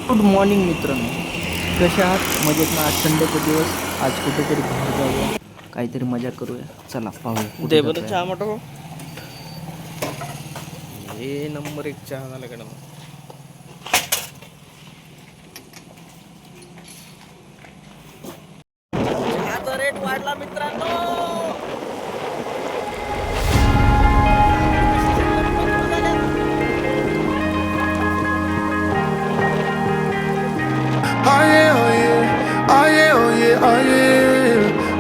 Good morning मित्रांनो, कसे आहात? मजेत ना? आज संडेचा दिवस, आज कुठेतरी बाहेर जाऊया, काहीतरी मजा करूया. चला पाहूया कुठे दे बरं जातोय. चहा मोठा हे नंबर एक चहा झाला का चहाचा रेट वाढला मित्रांनो. Oh yeah, oh yeah, oh yeah, oh yeah, oh yeah,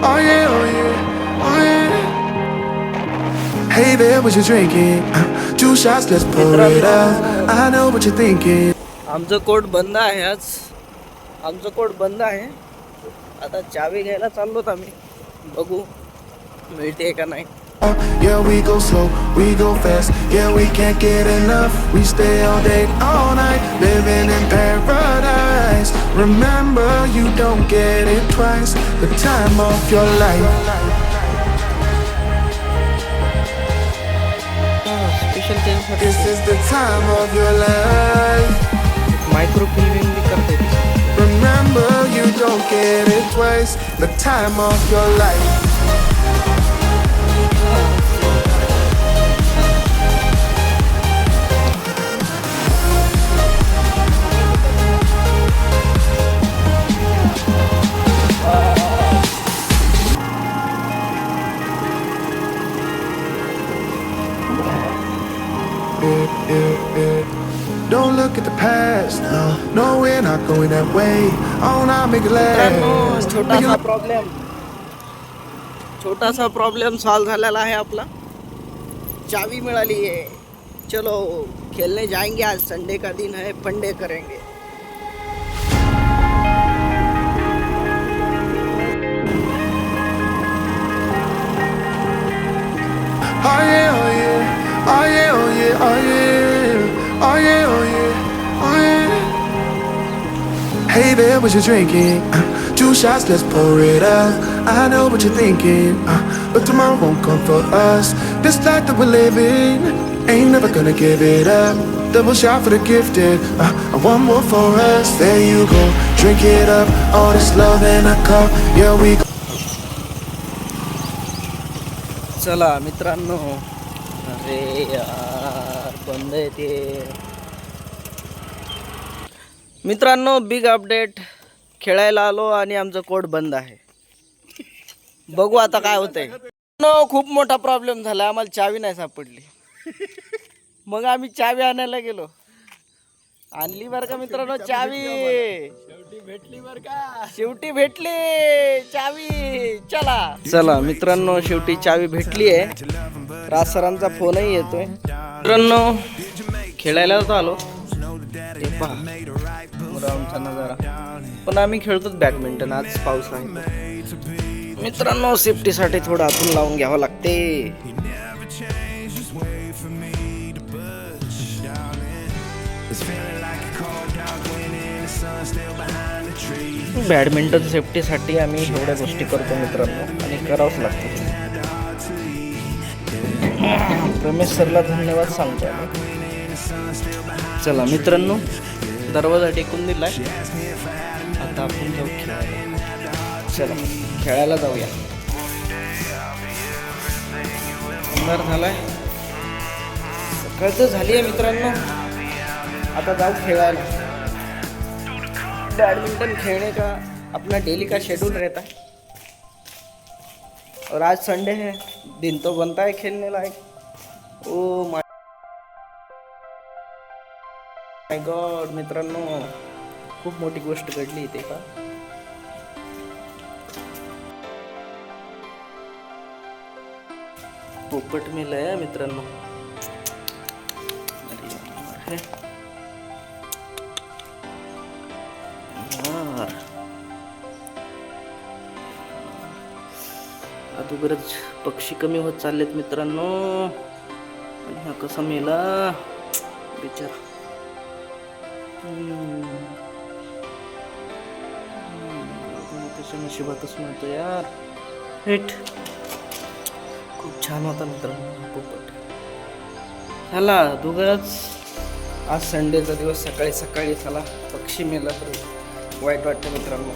oh yeah, oh yeah, oh yeah. Hey there, what you drinking? 2 shots, let's pour it up. I know what you're thinking. आमचं court बंद आहे आज. आमचं court बंद आहे. आता चावी घ्यायला चाललोत आम्ही. बघू मिळते का नाही. Yeah, we go slow, we go fast. Yeah, we can't get enough. We stay all day, all night, living in paradise. Remember, you don't get it twice. The time of your life. Special चेंजसाठी This is the time of your life. Micro filming बी करता येते. Remember, you don't get it twice. The time of your life. Don't look at the past, no, we're not going that way. Oh, now make it last. छोटासा problem solve झालेला आहे आपला. चावी मिळाली आहे. चलो खेलने जाएंगे. आज संडे का दिन है, फंडे करेंगे. Oh yeah, oh yeah, oh yeah, oh yeah, oh yeah, oh yeah, oh yeah, oh yeah. Hey there, what you drinking? 2 shots, let's pour it up. I know what you're thinking, but tomorrow won't come for us. This life that we're living, ain't never gonna give it up. Double shot for the gifted, and one more for us. There you go, drink it up. All this love in a cup, yeah we go. चला मित्रांनो. अरे यार बंद आहे ते. मित्रांनो big update. खेळायला आलो आणि आमचं कोर्ट बंद आहे. बघू आता काय होतंय. खूप मोठा प्रॉब्लेम झाला. आम्हाला चावी नाही सापडली. मग आम्ही चावी आणायला गेलो. आणली बरं का मित्रांनो चावी. शेवटी भेटली चावी. चला मित्रांनो, शेवटी चावी भेटली आहे. राज सरांचा फोनही येतोय. मित्रांनो खेळायला तर आलो. ग्राउंडचा नजारा. पण आम्ही खेळतोच बॅडमिंटन. आज पाऊस आहे मित्रांनो. सेफ्टीसाठी थोडं आतून लावून घ्यावं लागते. बॅडमिंटन सेफ्टीसाठी आम्ही एवढ्या गोष्टी करतो मित्रांनो, आणि करावंच लागतं. रमेश सरला धन्यवाद सांगतो आम्ही. चला मित्रांनो, दरवाजा टेकून दिलाय. आता आपण जाऊ खेळायला. चला खेळायला जाऊया. अंधार झालाय. सकाळचं झाली आहे मित्रांनो. आता जाऊ खेळायला. बैडमिंटन खेलने का अपना डेली का शेड्यूल रहता है, और आज संडे है. दिन तो बनता है खेलने लायक. ओ माय गॉड मित्रांनो, खूप मोठी गोष्ट घडली इथे का. पोपट मेलाय मित्रांनो. अगोदरच पक्षी कमी होत चाललेत मित्रांनो. आणि हा कसा मेला बिचारा. त्याच्या नशिबातच नव्हतं यार. हेट खूप छान होता मित्रांनो पोपट. ह्याला दोघंच आज संडेचा दिवस, सकाळी सकाळी चला पक्षी मेला तर वाईट वाटतं मित्रांनो.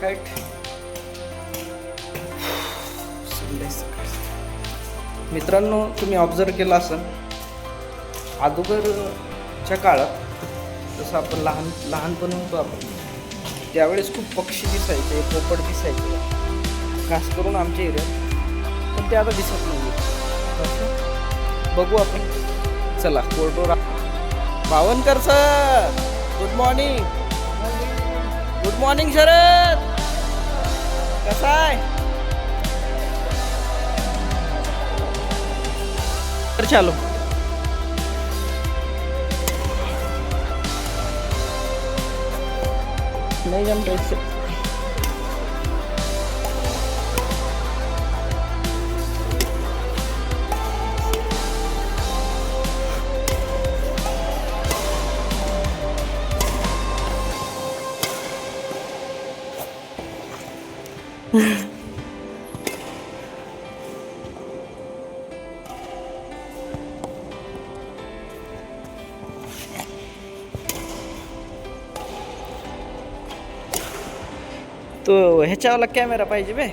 काय संडे सकाळी मित्रांनो, तुम्ही ऑब्झर्व केलं असेल अगोदरच्या काळात जसं आपण लहानपणी होतो आपण त्यावेळेस खूप पक्षी दिसायचे, पोपट दिसायचे खास करून आमच्या एरियात, पण ते आता दिसत नाही. बघू आपण. चला कोर्टवर. Bawankar sir, good morning. Good morning Sharad, कसा आहे? तर चालो. नहीं जम रहे. तो ह्याच्यावाला कॅमेरा पाहिजे बे.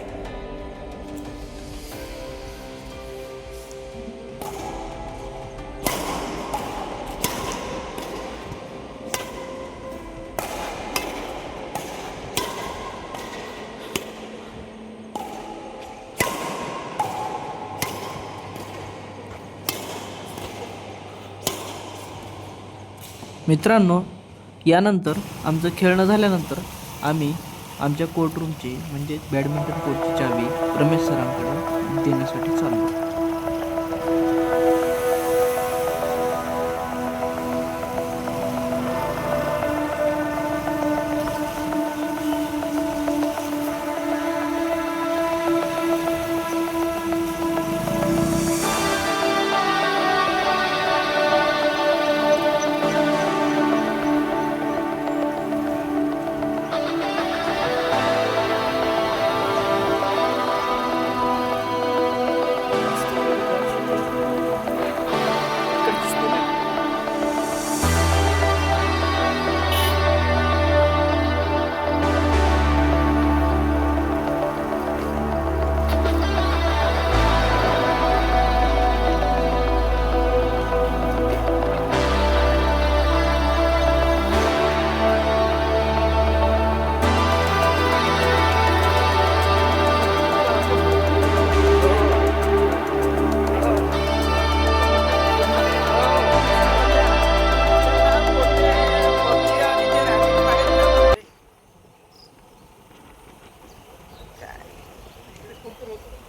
मित्रांनो, यानंतर आमचं खेळणं झाल्यानंतर आम्ही आमच्या कोर्टरूमची म्हणजे बॅडमिंटन कोर्टची चावी रमेश सरांकडे देण्यासाठी चाललो.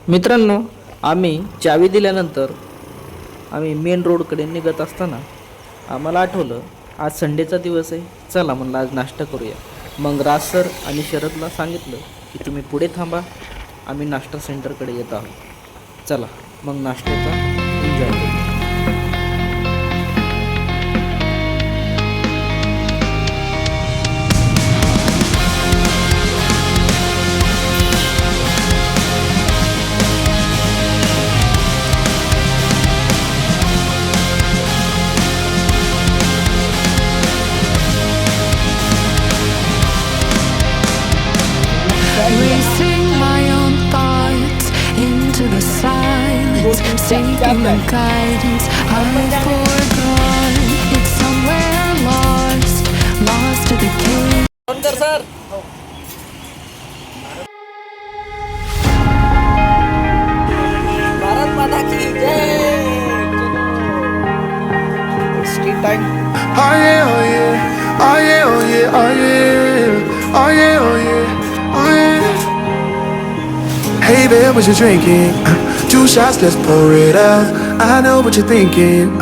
मित्रांनो, आम्ही चावी दिल्यानंतर आम्ही मेन रोडकडे निघत असताना आम्हाला आठवलं आज संडेचा दिवस आहे, चला म्हणलं आज नाश्ता करूया. मग राज सर आणि शरदला सांगितलं की तुम्ही पुढे थांबा, आम्ही नाश्ता सेंटरकडे येत आहोत. चला मग नाश्त्याचा एन्जॉय करू. Racing my own thoughts into the silence, seeking the guidance I forgot. It's somewhere lost, lost to the cave. Bawankar sir, Bharat Mata की जय. Street time. Oh yeah, oh yeah, oh yeah, oh yeah, oh yeah, oh yeah, oh yeah, oh yeah. Hey there, what you drinking? 2 shots, let's pour it up. I know what you're thinking,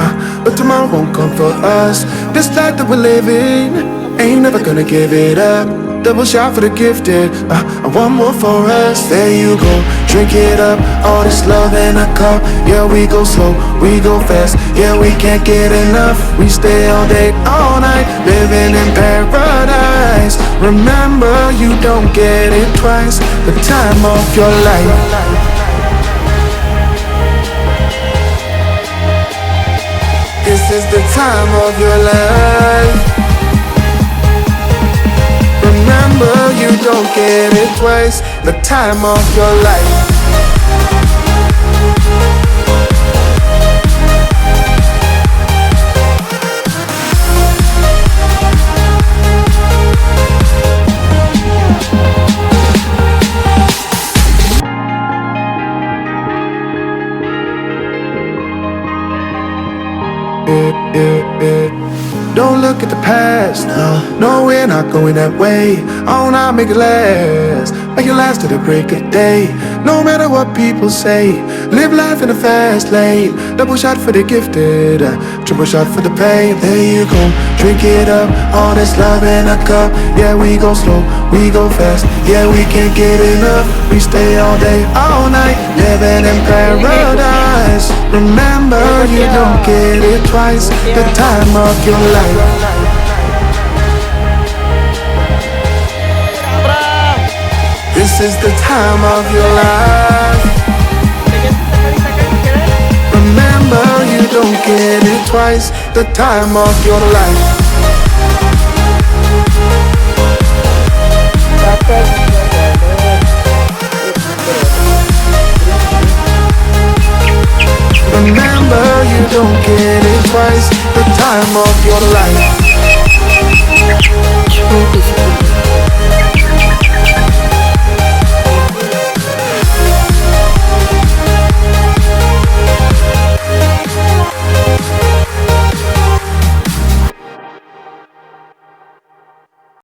but tomorrow won't come for us. This life that we're living, ain't never gonna give it up. Double shot for the gifted, and one more for us. There you go, drink it up. All this love in a cup. Yeah, we go slow, we go fast. Yeah, we can't get enough. We stay all day, all night, living in paradise. Remember, you don't get it twice. The time of your life. It's This is the time of your life. Remember, you don't get it twice. The time of your life. Don't look at the past, no, we're not going that way. Oh, now make it last, make it last to the break of day. No matter what people say, live life in a fast lane. Double shot for the gifted, triple shot for the pain. There you go, drink it up, all this love in a cup. Yeah, we go slow, we go fast. Yeah, we can't get enough. We stay all day, all night, living in paradise. Remember, you don't get it twice. The time of your life. This is the time of your life. Remember, you don't get it twice. The time of your life. Remember, you don't get it twice. The time of your life.